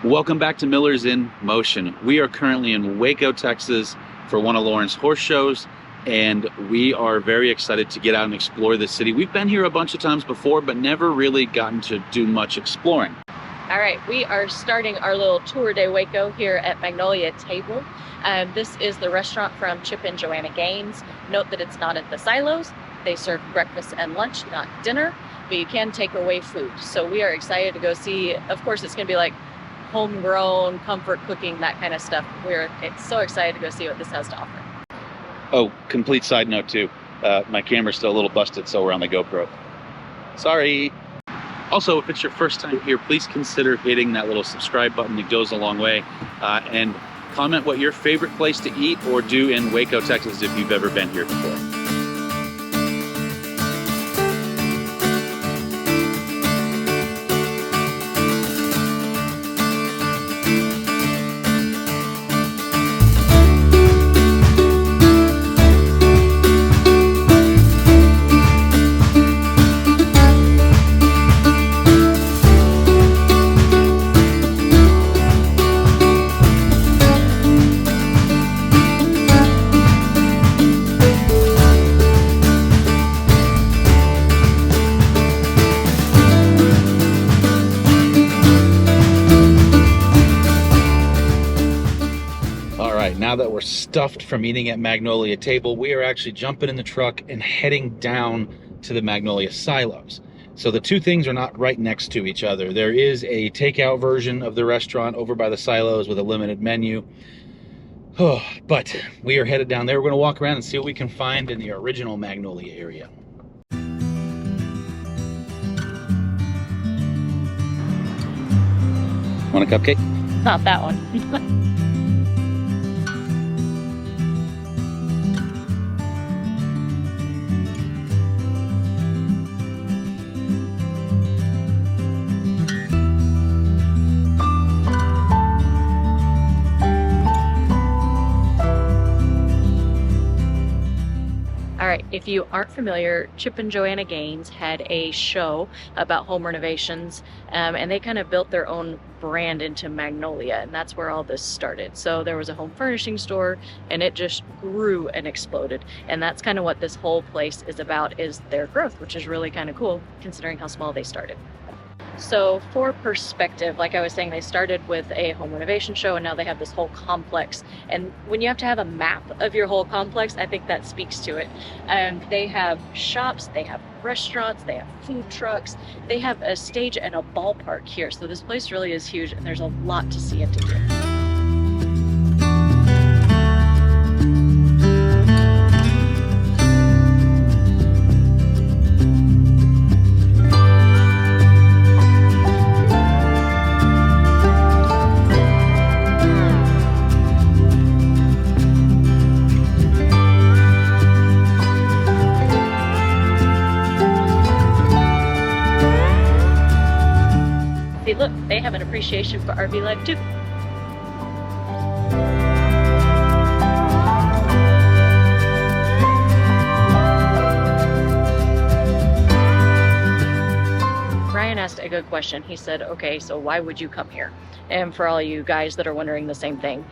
Welcome back to Miller's in Motion. We are currently in Waco, Texas for one of Lauren's horse shows, and we are very excited to get out and explore the city. We've been here a bunch of times before, but never really gotten to do much exploring. All right, we are starting our little tour de Waco here at Magnolia Table. This is the restaurant from Chip and Joanna Gaines. Note that it's not at the silos. They serve breakfast and lunch, not dinner, but you can take away food. So we are excited to go see. Of course, it's gonna be like homegrown, comfort cooking, that kind of stuff. We're so excited to go see what this has to offer. Oh, complete side note too. My camera's still a little busted, so we're on the GoPro. Sorry. Also, if it's your first time here, please consider hitting that little subscribe button. It goes a long way. And comment what your favorite place to eat or do in Waco, Texas, if you've ever been here before. Now that we're stuffed from eating at Magnolia Table, we are actually jumping in the truck and heading down to the Magnolia silos. So the two things are not right next to each other. There is a takeout version of the restaurant over by the silos with a limited menu. Oh, but we are headed down there. We're going to walk around and see what we can find in the original Magnolia area. Want a cupcake? Not that one. All right, if you aren't familiar, Chip and Joanna Gaines had a show about home renovations, and they kind of built their own brand into Magnolia, and that's where all this started. So there was a home furnishing store, and it just grew and exploded. And that's kind of what this whole place is about, is their growth, which is really kind of cool considering how small they started. So for perspective, like I was saying, they started with a home renovation show, and now they have this whole complex. And when you have to have a map of your whole complex, I think that speaks to it. They have shops, they have restaurants, they have food trucks, they have a stage and a ballpark here. So this place really is huge, and there's a lot to see and to do. Look, they have an appreciation for RV life too. Ryan asked a good question. He said, okay, so why would you come here? And for all you guys that are wondering the same thing,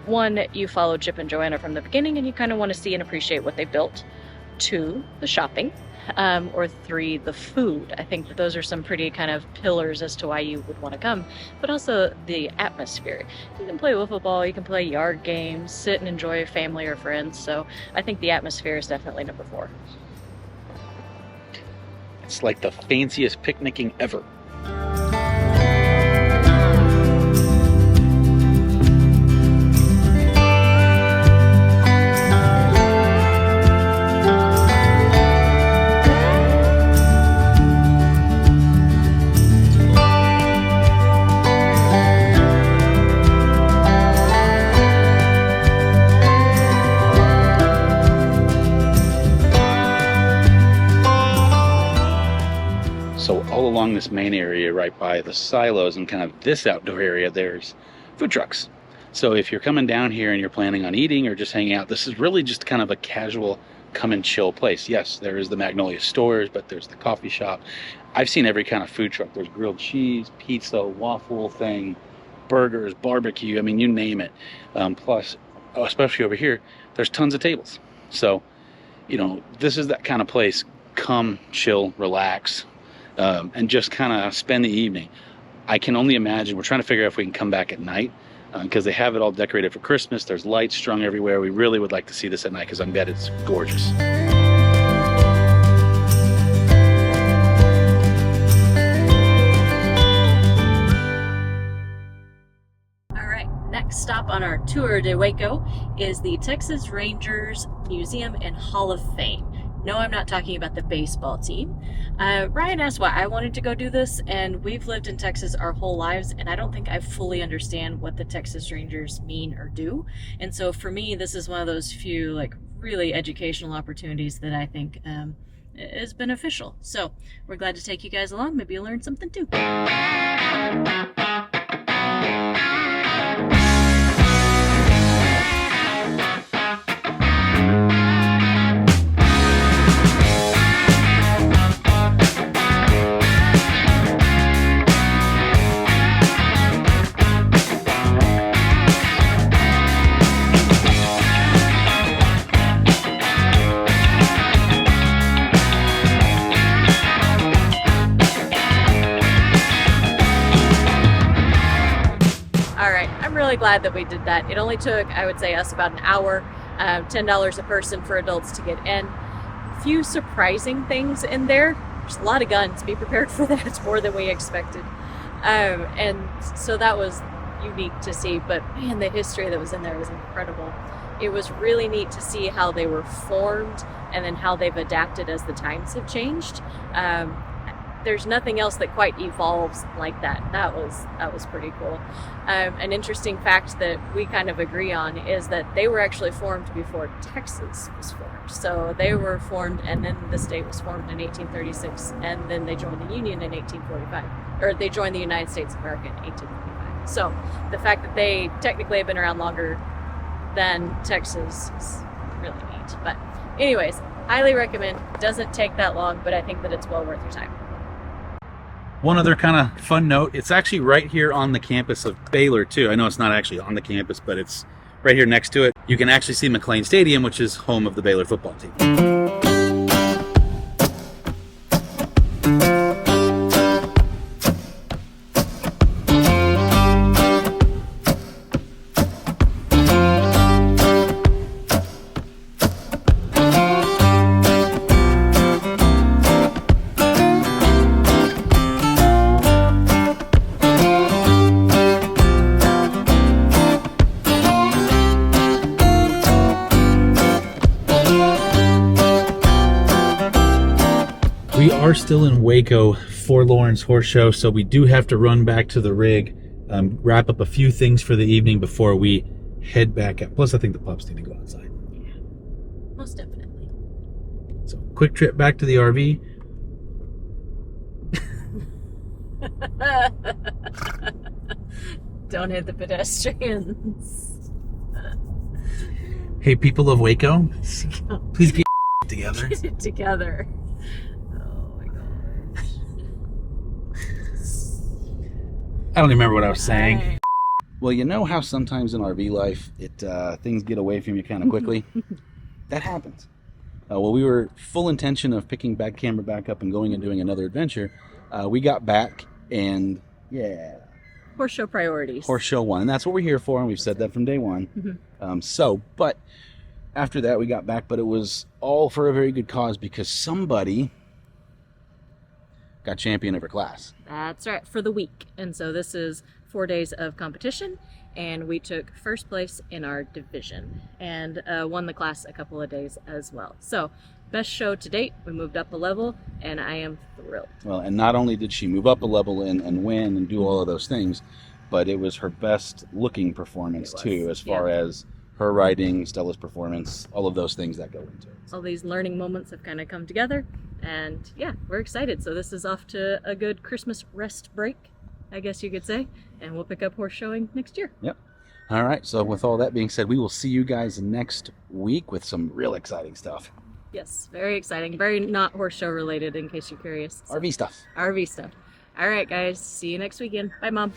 one, you followed Chip and Joanna from the beginning and you kind of want to see and appreciate what they built. Two, the shopping. Or three, the food. I think that those are some pretty kind of pillars as to why you would want to come, but also the atmosphere. You can play wiffle ball, you can play yard games, sit and enjoy family or friends. So I think the atmosphere is definitely number 4. It's like the fanciest picnicking ever. So all along this main area right by the silos and kind of this outdoor area, there's food trucks. So if you're coming down here and you're planning on eating or just hanging out, this is really just kind of a casual come and chill place. Yes, there is the Magnolia stores, but there's the coffee shop. I've seen every kind of food truck. There's grilled cheese, pizza, waffle thing, burgers, barbecue, I mean, you name it. Plus, especially over here, there's tons of tables. So, you know, this is that kind of place. Come, chill, relax, and just kind of spend the evening. I can only imagine, we're trying to figure out if we can come back at night, because they have it all decorated for Christmas. There's lights strung everywhere. We really would like to see this at night because I bet it's gorgeous. All right, next stop on our tour de Waco is the Texas Rangers Museum and Hall of Fame. No, I'm not talking about the baseball team. Ryan asked why I wanted to go do this, and we've lived in Texas our whole lives, and I don't think I fully understand what the Texas Rangers mean or do. And so for me, this is one of those few like really educational opportunities that I think is beneficial. So we're glad to take you guys along. Maybe you'll learn something too. Really glad that we did that. It only took, I would say, us about an hour, $10 a person for adults to get in. Few surprising things in there. There's a lot of guns. Be prepared for that. It's more than we expected. And so that was unique to see, but man, the history that was in there was incredible. It was really neat to see how they were formed and then how they've adapted as the times have changed. There's nothing else that quite evolves like that. That was pretty cool. An interesting fact that we kind of agree on is that they were actually formed before Texas was formed. So they were formed, and then the state was formed in 1836, and then they joined the Union in 1845, or they joined the United States of America in 1845. So the fact that they technically have been around longer than Texas is really neat. But anyways, highly recommend. Doesn't take that long, but I think that it's well worth your time. One other kind of fun note, it's actually right here on the campus of Baylor too. I know it's not actually on the campus, but it's right here next to it. You can actually see McLean Stadium, which is home of the Baylor football team. We are still in Waco for Lauren's horse show, so we do have to run back to the rig, wrap up a few things for the evening before we head back out. Plus, I think the pups need to go outside. Yeah, most definitely. So, quick trip back to the RV. Don't hit the pedestrians. Hey, people of Waco, please get together. Get it together. I don't even remember what I was saying. Right. Well, you know how sometimes in RV life, things get away from you kind of quickly? That happens. Well, we were full intention of picking back camera back up and going and doing another adventure. We got back and, yeah. Horse show priorities. Horse show one. And that's what we're here for, and we've said that from day one. Mm-hmm. But after that, we got back, but it was all for a very good cause because somebody got champion of her class. That's right, for the week. And so this is 4 days of competition, and we took first place in our division and won the class a couple of days as well. So best show to date. We moved up a level, and I am thrilled. Well, and not only did she move up a level and win and do all of those things, but it was her best looking performance too, as far as her riding, Stella's performance, all of those things that go into it. All these learning moments have kind of come together, and yeah, we're excited. So this is off to a good Christmas rest break, I guess you could say, and we'll pick up horse showing next year. Yep. All right, so with all that being said, we will see you guys next week with some real exciting stuff. Yes, very exciting. Very not horse show related, in case you're curious. RV stuff. RV stuff. All right, guys. See you next weekend. Bye, Mom.